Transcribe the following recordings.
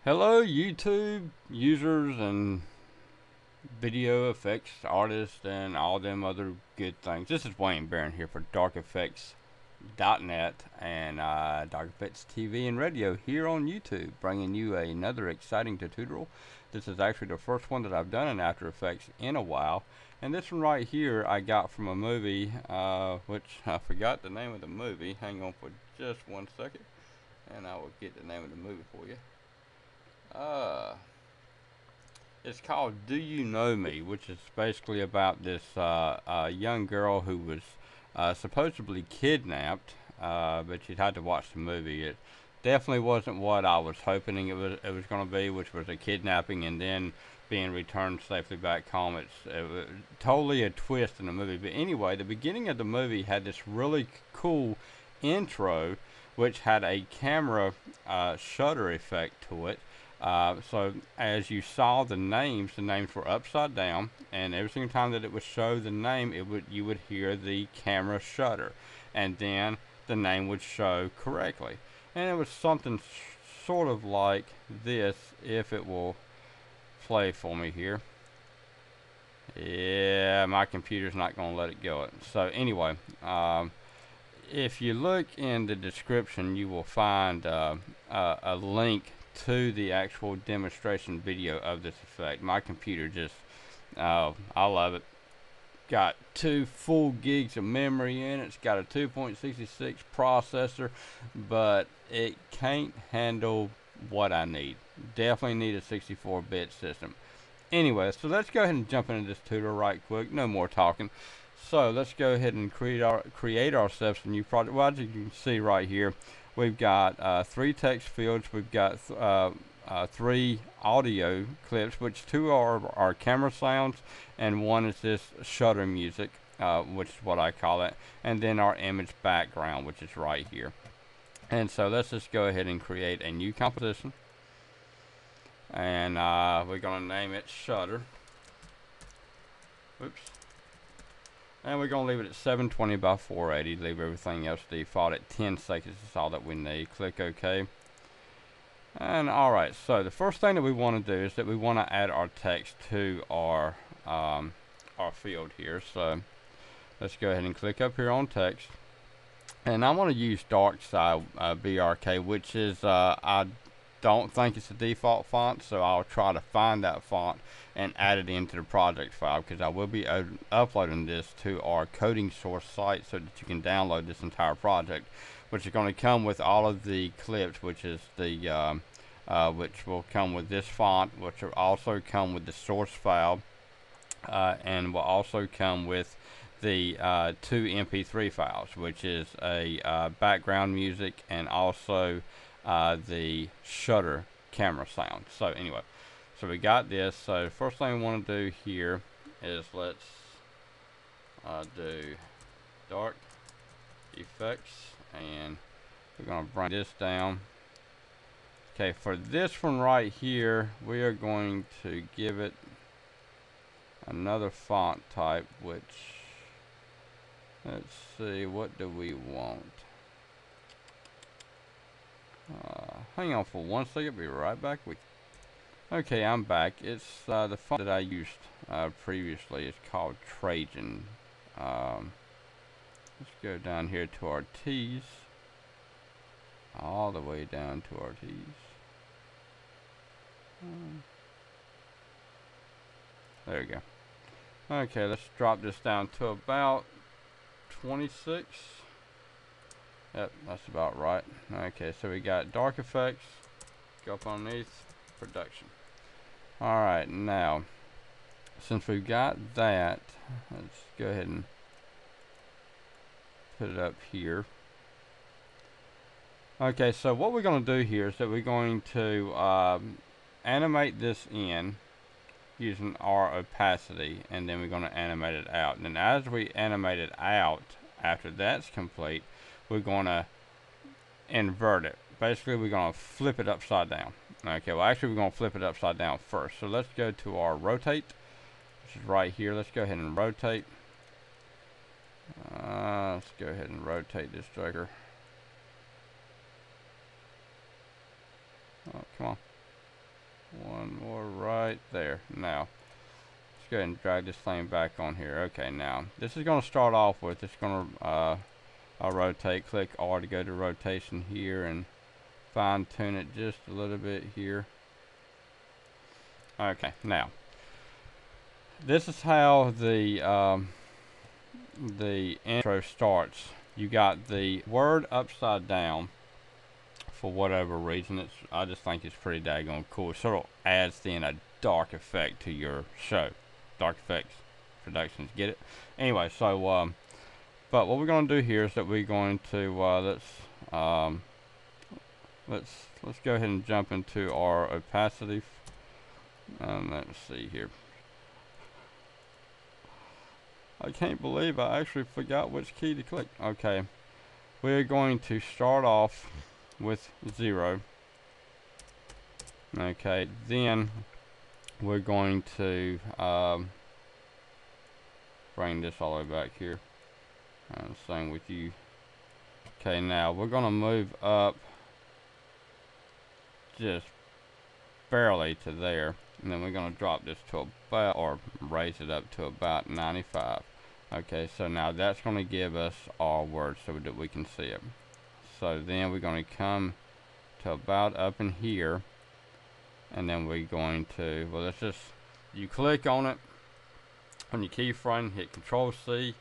Hello, YouTube users and video effects artists and all them other good things. This is Wayne Barron here for darkeffects.net and Dark Effects TV and radio here on YouTube, bringing you another exciting tutorial. This is actually the first one that I've done in After Effects in a while, and this one right here I got from a movie, which I forgot the name of the movie. Hang on for just 1 second, and I will get the name of the movie for you. It's called Do You Know Me, which is basically about this young girl who was supposedly kidnapped, but you'd had to watch the movie. It definitely wasn't what I was hoping it was going to be, which was a kidnapping and then being returned safely back home. It was totally a twist in the movie. But anyway, the beginning of the movie had this really cool intro, which had a camera shutter effect to it. So as you saw the names were upside down, and every single time that it would show the name, you would hear the camera shutter, and then the name would show correctly. And it was something sort of like this, if it will play for me here. Yeah, my computer's not going to let it go. So anyway, if you look in the description, you will find a link to the actual demonstration video of this effect. My computer just, I love it. Got 2 full gigs of memory in it. It's got a 2.66 processor, but it can't handle what I need. Definitely need a 64-bit system. Anyway, so let's go ahead and jump into this tutorial right quick. No more talking. So let's go ahead and create ourselves a new project. Well, as you can see right here, we've got 3 text fields. We've got 3 audio clips, which 2 are our camera sounds, and 1 is this shutter music, which is what I call it, and then our image background, which is right here. And so let's just go ahead and create a new composition, and we're going to name it Shutter. Oops. And we're going to leave it at 720 by 480. Leave everything else default at 10 seconds. That's all that we need. Click OK. And alright, so the first thing that we want to do is that we want to add our text to our field here. So let's go ahead and click up here on text. And I want to use dark side BRK, which is, I don't think it's the default font, so I'll try to find that font and add it into the project file, because I will be uploading this to our coding source site so that you can download this entire project, which is going to come with all of the clips, which is the which will come with this font, which will also come with the source file, and will also come with the 2 MP3 files, which is a background music and also the shutter camera sound. So anyway, so we got this. So the first thing we want to do here is let's do dark effects, and we're going to bring this down. Okay, for this one right here, we are going to give it another font type, which, let's see, what do we want? Hang on for 1 second, be right back with you. Okay, I'm back. It's the font that I used previously. It's called Trajan. Let's go down here to our T's, all the way down to our T's. There we go. Okay, let's drop this down to about 26. Yep, that's about right. Okay, so we got dark effects. Go up underneath production. Alright, now, since we've got that, let's go ahead and put it up here. Okay, so what we're going to do here is that we're going to animate this in using our opacity, and then we're going to animate it out. And then as we animate it out, after that's complete, we're going to invert it. Basically, we're going to flip it upside down. Okay, well actually we're going to flip it upside down first. So let's go to our rotate, which is right here. Let's go ahead and rotate. Let's go ahead and rotate this joker. Oh, come on. one more right there. Now, let's go ahead and drag this thing back on here. Okay, now, this is going to start off with, it's going to I'll rotate, click R to go to rotation here and fine tune it just a little bit here. Okay, now, this is how the intro starts. You got the word upside down for whatever reason. I just think it's pretty daggone cool. It sort of adds then a dark effect to your show. Dark Effects Productions, get it? Anyway, so but what we're going to do here is that we're going to let's go ahead and jump into our opacity. Let's see here. I can't believe I actually forgot which key to click. Okay, we're going to start off with 0. Okay, then we're going to bring this all the way back here. Same with you. Okay, now we're going to move up just barely to there, and then we're going to drop this to about, or raise it up to about 95. Okay, so now that's going to give us our words so that we can see it. So then we're going to come to about up in here, and then we're going to, well, let's just, you click on it on your keyframe, hit Control C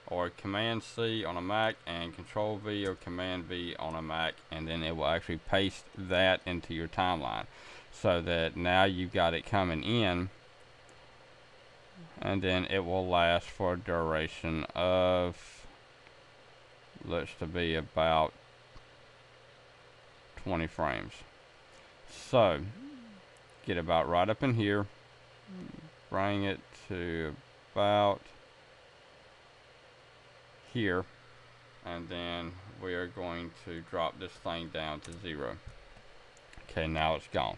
or Command C on a Mac and Control V or Command V on a Mac, and then it will actually paste that into your timeline so that now you've got it coming in, and then it will last for a duration of, looks to be about 20 frames. So get about right up in here, bring it to about here, and then we are going to drop this thing down to 0. Okay, now it's gone.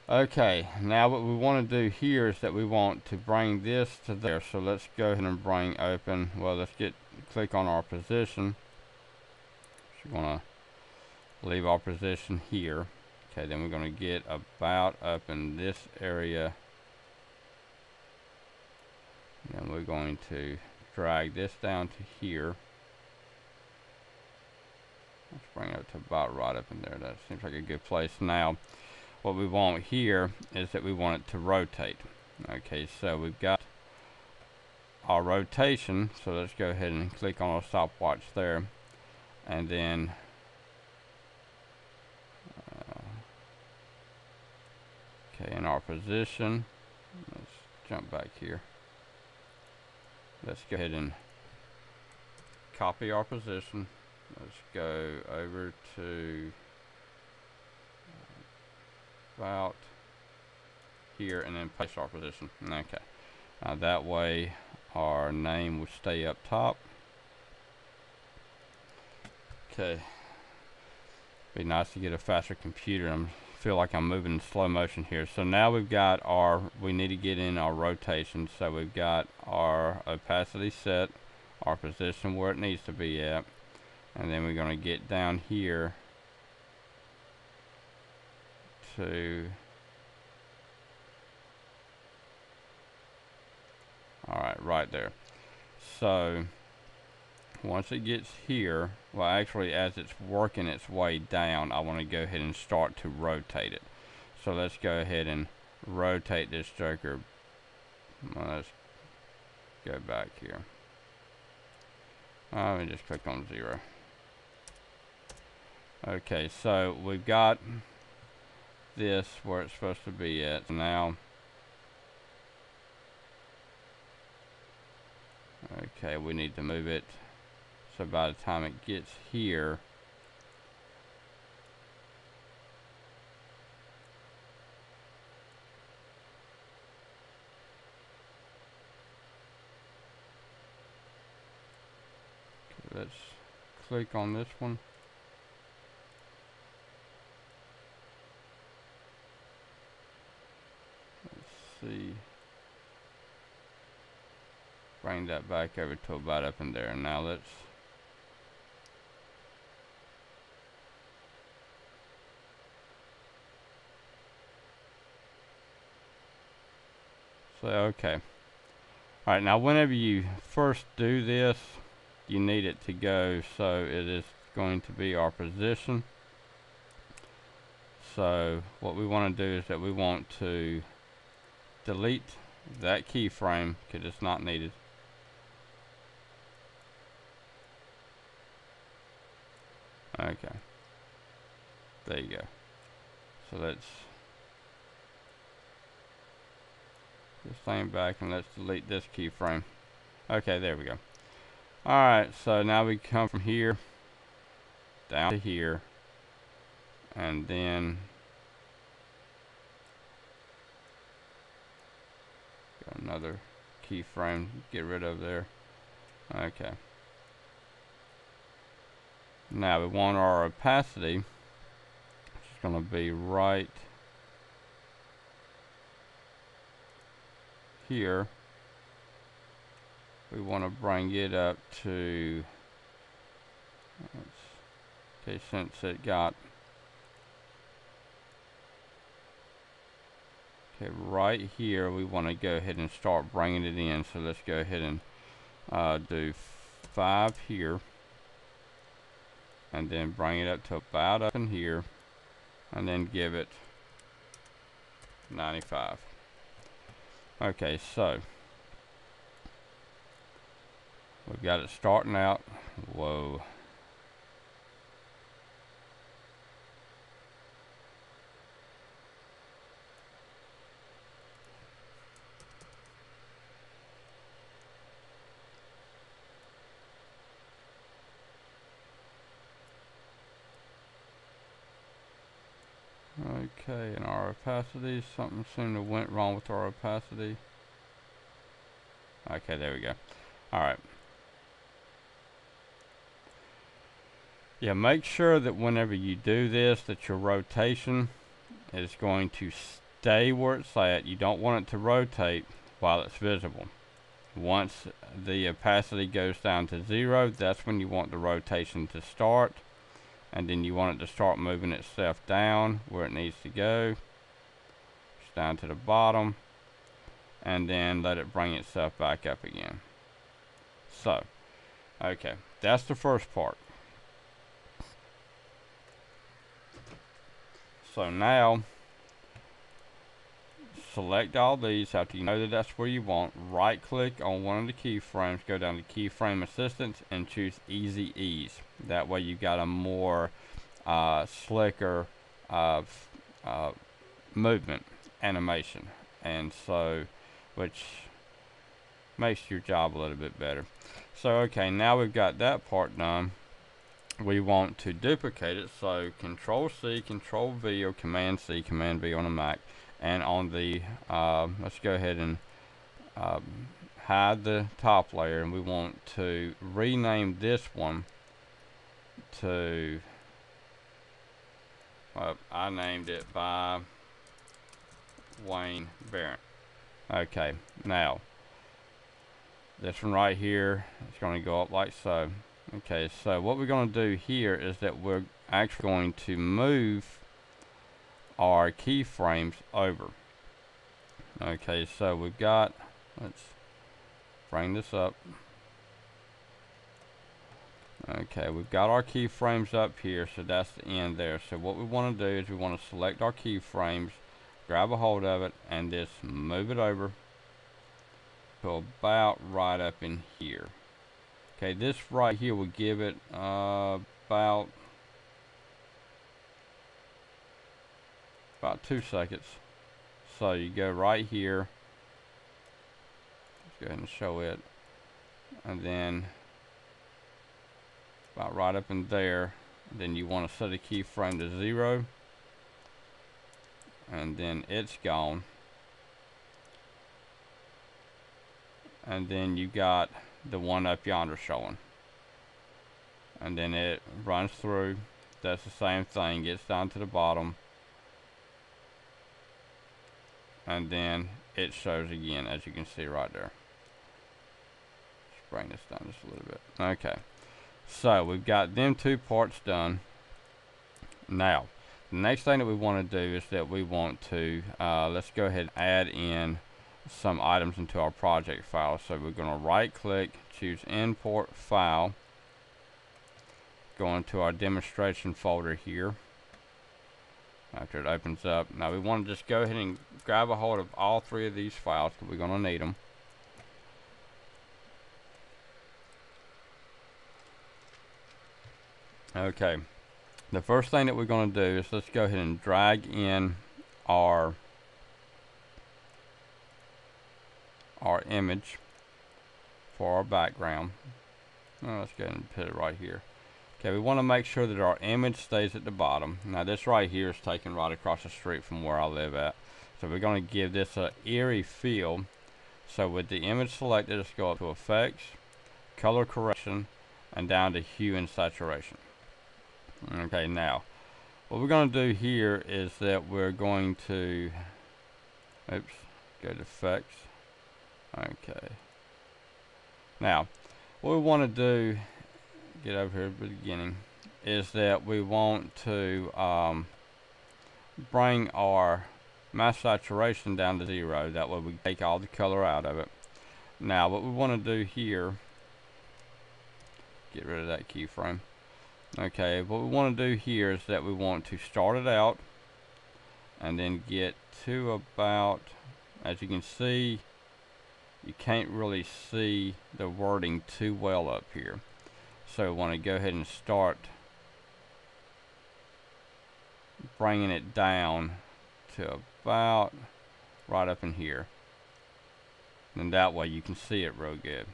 Okay, now what we want to do here is that we want to bring this to there. So let's go ahead and bring open, well, let's click on our position. So we're going to leave our position here. Okay, then we're going to get about up in this area. And then we're going to drag this down to here. Let's bring it up to about right up in there. That seems like a good place. Now, what we want here is that we want it to rotate. Okay, so we've got our rotation. So let's go ahead and click on our stopwatch there. And then okay, in our position, let's jump back here. Let's go ahead and copy our position. Let's go over to about here and then paste our position. Okay, that way our name will stay up top. Okay, be nice to get a faster computer. I feel like I'm moving in slow motion here. So now we've got we need to get in our rotation. So we've got our opacity set, our position where it needs to be at, and then we're going to get down here to, alright, right there. So once it gets here, well, actually as it's working its way down, I want to go ahead and start to rotate it. So let's go ahead and rotate this joker. Well, let's go back here. Let me just click on 0. Okay, so we've got this where it's supposed to be at. Now, okay, we need to move it so by the time it gets here, let's click on this one. Let's see. Bring that back over to about up in there. Now let's say okay. Alright, now whenever you first do this, you need it to go so it is going to be our position. So what we want to do is that we want to delete that keyframe because it's not needed. Okay, there you go. So let's this thing back and let's delete this keyframe. Okay, there we go. Alright, so now we come from here down to here, and then got another keyframe, get rid of there. Okay. Now we want our opacity, which is going to be right here. We want to bring it up to, okay, since it got, okay, right here, we want to go ahead and start bringing it in. So let's go ahead and do 5 here. And then bring it up to about up in here, and then give it 95. Okay, so we've got it starting out. Whoa. Okay, and our opacity, something seemed to went wrong with our opacity. Okay, there we go. Alright. Yeah, make sure that whenever you do this, that your rotation is going to stay where it's at. You don't want it to rotate while it's visible. Once the opacity goes down to 0, that's when you want the rotation to start. And then you want it to start moving itself down where it needs to go. Just down to the bottom. And then let it bring itself back up again. So, okay, that's the first part. So now, select all these after you know that that's where you want. Right click on one of the keyframes, go down to keyframe assistance and choose easy ease. That way you got a more slicker movement animation, and so which makes your job a little bit better. So okay, now we've got that part done. We want to duplicate it, so Control C, Control V, or Command C, Command V on a Mac, and on the let's go ahead and hide the top layer, and we want to rename this one to I named it by Wayne Barron. Okay, now this one right here is going to go up like so. Okay, so what we're going to do here is that we're actually going to move our keyframes over. Okay, so we've got, let's bring this up. Okay, we've got our keyframes up here, so that's the end there. So what we want to do is we want to select our keyframes, grab a hold of it, and just move it over to about right up in here. Okay, this right here will give it about 2 seconds. So you go right here. Let's go ahead and show it, and then about right up in there. Then you want to set a keyframe to 0, and then it's gone. And then you got the one up yonder showing, and then it runs through, does the same thing, gets down to the bottom, and then it shows again, as you can see right there. Let's bring this down just a little bit. Okay, so we've got them 2 parts done. Now the next thing that we want to do is that we want to let's go ahead and add in some items into our project file. So we're going to right click, choose import file, go into our demonstration folder here after it opens up. Now we want to just go ahead and grab a hold of all three of these files because we're going to need them. Okay, the first thing that we're going to do is let's go ahead and drag in our image for our background. Let's go ahead and put it right here. Okay, we want to make sure that our image stays at the bottom. Now this right here is taken right across the street from where I live at. So we're going to give this a eerie feel. So with the image selected, let's go up to effects, color correction, and down to hue and saturation. Okay, now what we're going to do here is that we're going to, oops, go to effects. Okay. Now, what we want to do, get over here at the beginning, is that we want to bring our mask saturation down to 0. That way we take all the color out of it. Now, what we want to do here, get rid of that keyframe. Okay, what we want to do here is that we want to start it out and then get to about, as you can see, you can't really see the wording too well up here. So we want to go ahead and start bringing it down to about right up in here. And that way you can see it real good.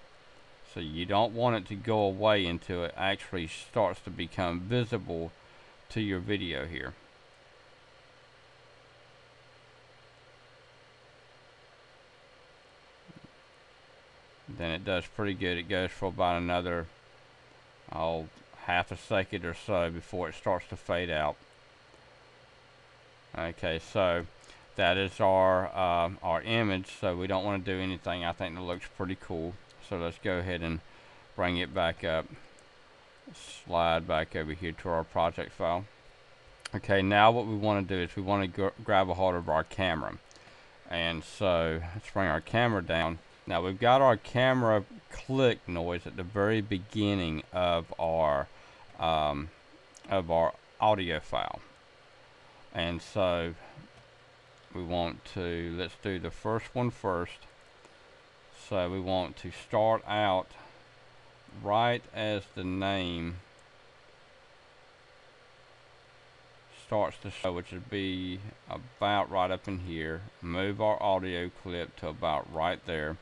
So you don't want it to go away until it actually starts to become visible to your video here. Then it does pretty good. It goes for about another half a second or so before it starts to fade out. Okay, so that is our image. So we don't want to do anything. I think it looks pretty cool. So let's go ahead and bring it back up. Slide back over here to our project file. Okay, now what we want to do is we want to grab a hold of our camera. And so let's bring our camera down. Now we've got our camera click noise at the very beginning of our audio file. And so we want to, let's do the first one first. So we want to start out right as the name starts to show, which would be about right up in here. Move our audio clip to about right there.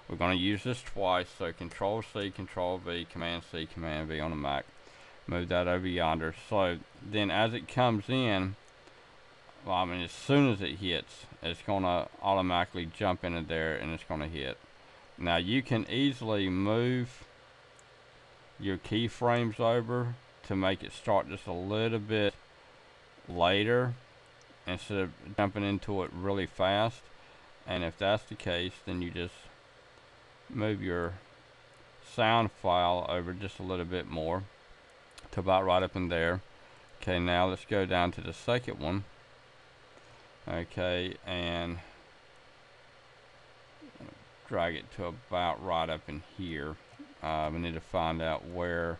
We're going to use this twice, so Control C, Control V, Command C, Command V on the Mac. Move that over yonder. So then as it comes in, well, I mean, as soon as it hits, it's going to automatically jump into there and it's going to hit. Now you can easily move your keyframes over to make it start just a little bit later instead of jumping into it really fast. And if that's the case, then you just move your sound file over just a little bit more to about right up in there. Okay, now let's go down to the second one. Okay, and drag it to about right up in here. We need to find out where.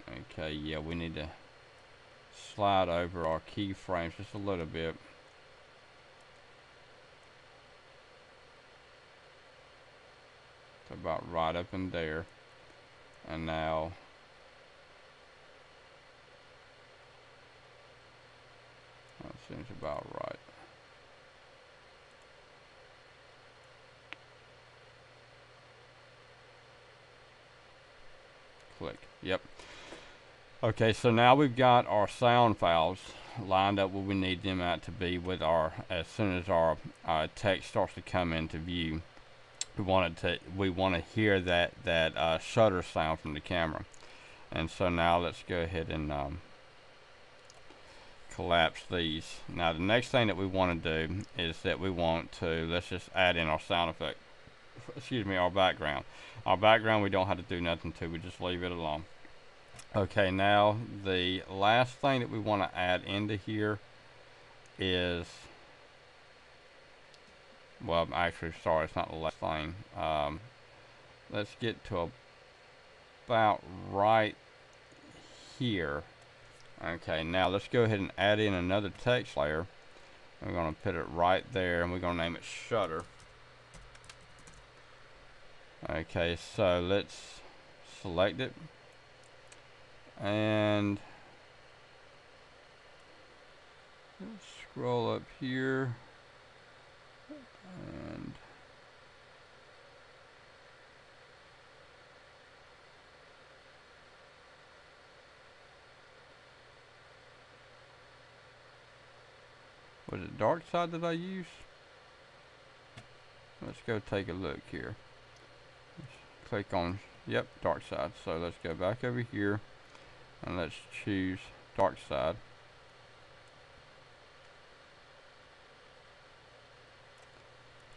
Okay, yeah, we need to slide over our keyframes just a little bit. To about right up in there. And now that seems about right. Click. Yep. Okay, so now we've got our sound files lined up where we need them at to be with our, as soon as our text starts to come into view, we want to hear that shutter sound from the camera. And so now let's go ahead and collapse these. Now the next thing that we want to do is that we want to, let's just add in our sound effect. Excuse me, our background. Our background we don't have to do nothing to, we just leave it alone. Okay, now the last thing that we want to add into here is well, I'm actually sorry, it's not the last thing. Let's get to about right here. Okay, now let's go ahead and add in another text layer. We're going to put it right there, and we're going to name it shutter. Okay, so let's select it, and let's scroll up here, and was it dark side that I used? Let's go take a look here. Let's click on, yep, dark side. So let's go back over here, and let's choose dark side.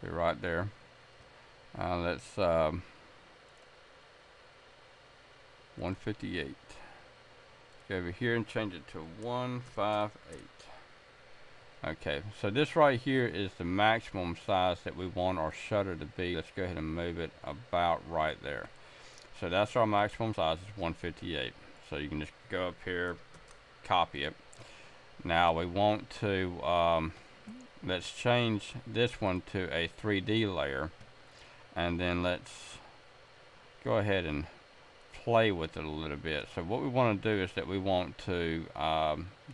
Be right there. Let's 158. Go over here and change it to 158. Okay, so this right here is the maximum size that we want our shutter to be. Let's go ahead and move it about right there. So that's our maximum size, is 158. So you can just go up here, copy it. Now we want to, let's change this one to a 3D layer. And then let's go ahead and play with it a little bit. So what we want to do is that we want to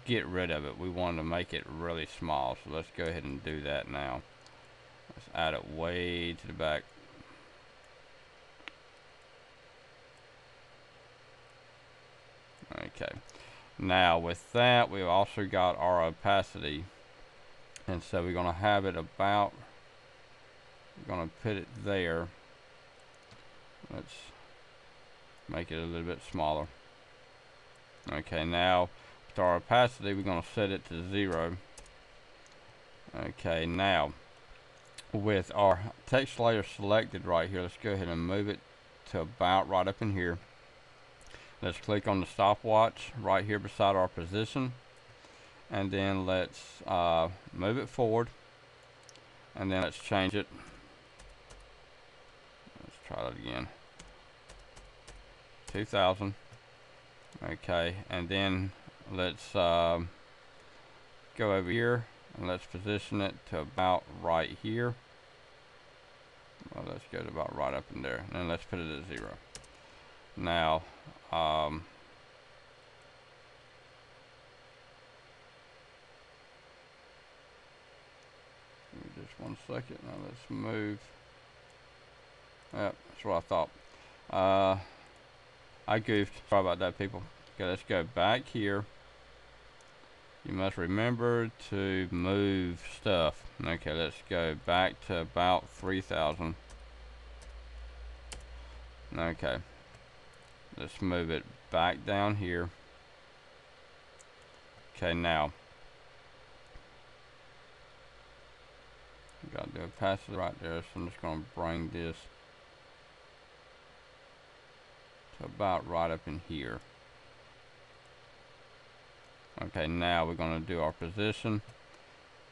get rid of it. We want to make it really small. So let's go ahead and do that now. Let's add it way to the back. Okay. Now with that, we've also got our opacity. And so we're going to have it about, we're going to put it there. Let's make it a little bit smaller. Okay, now with our opacity, we're going to set it to 0. Okay, now with our text layer selected right here, let's go ahead and move it to about right up in here. Let's click on the stopwatch right here beside our position, and then let's move it forward, and then let's change it. Let's try that again. 2000. Okay, and then let's go over here and let's position it to about right here. Well, let's go to about right up in there, and then let's put it at 0. Now give me just 1 second. Now let's move. Yep, that's what I thought. I goofed. Sorry about that, people. Okay, let's go back here. You must remember to move stuff. Okay, let's go back to about 3000. Okay, let's move it back down here. Okay, now got the opacity right there, so I'm just going to bring this to about right up in here. Okay, now we're going to do our position,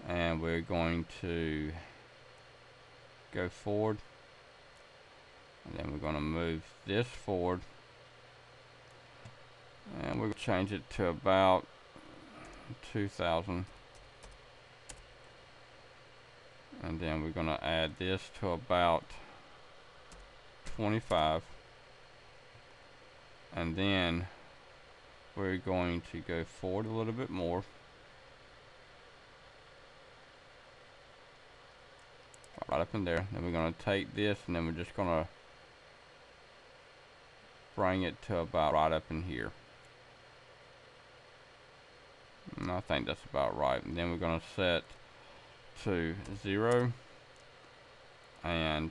and we're going to go forward, and then we're going to move this forward, and we'll change it to about 2000, and then we're going to add this to about 25, and then we're going to go forward a little bit more, right up in there. Then we're going to take this, and then we're just going to bring it to about right up in here. And I think that's about right. And then we're going to set to 0, and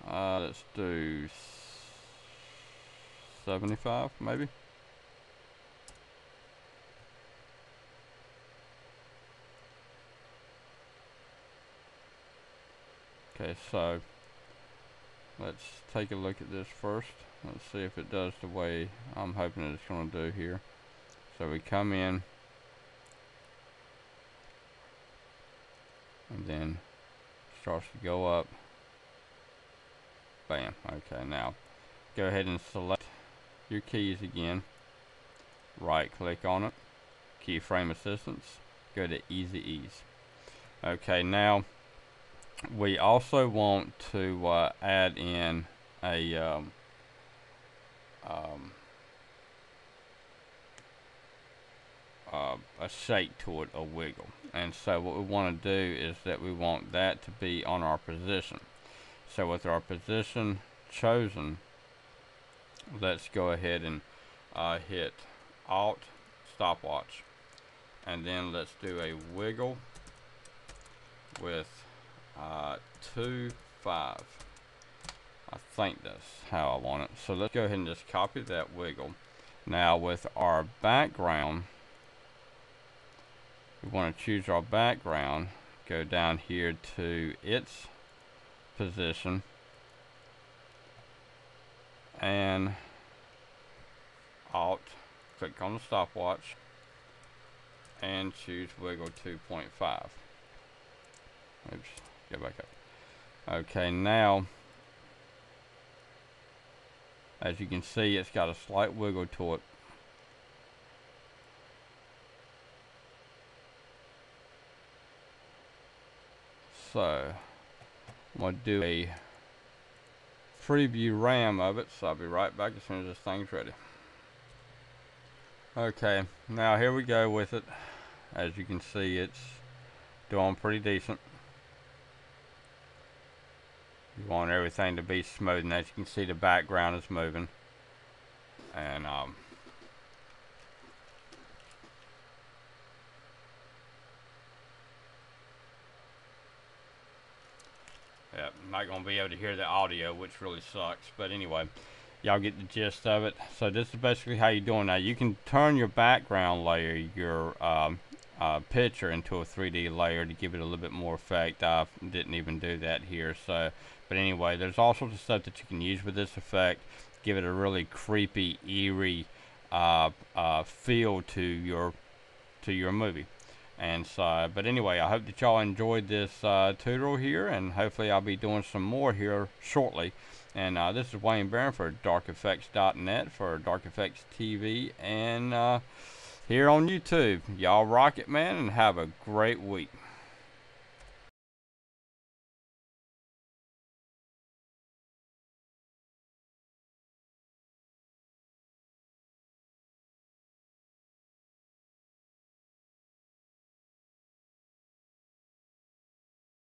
let's do 75 maybe. Okay, so let's take a look at this first. Let's see if it does the way I'm hoping it's going to do here. So we come in, and then starts to go up. Bam. Okay, now go ahead and select your keys again. Right click on it. Keyframe assistance. Go to easy ease. Okay, now we also want to add in a shake to it, a wiggle. And so what we want to do is that we want that to be on our position. So with our position chosen, let's go ahead and hit Alt stopwatch, and then let's do a wiggle with 2, 5. I think that's how I want it. So let's go ahead and just copy that wiggle. Now with our background, we want to choose our background, go down here to its position, and Alt, click on the stopwatch, and choose wiggle 2.5. Oops, go back up. Okay, now as you can see, it's got a slight wiggle to it. So I'm going to do a preview RAM of it, so I'll be right back as soon as this thing's ready. Okay, now here we go with it. As you can see, it's doing pretty decent. You want everything to be smooth, and as you can see, the background is moving. And yeah, I'm not going to be able to hear the audio, which really sucks. But anyway, y'all get the gist of it. So this is basically how you're doing that. You can turn your background layer, your picture, into a 3D layer to give it a little bit more effect. I didn't even do that here. So, but anyway, there's all sorts of stuff that you can use with this effect. Give it a really creepy, eerie feel to your movie. And so, but anyway, I hope that y'all enjoyed this tutorial here, and hopefully I'll be doing some more here shortly. And this is Wayne Barron for darkeffects.net for Dark Effects TV, and here on YouTube. Y'all rock it, man, and have a great week.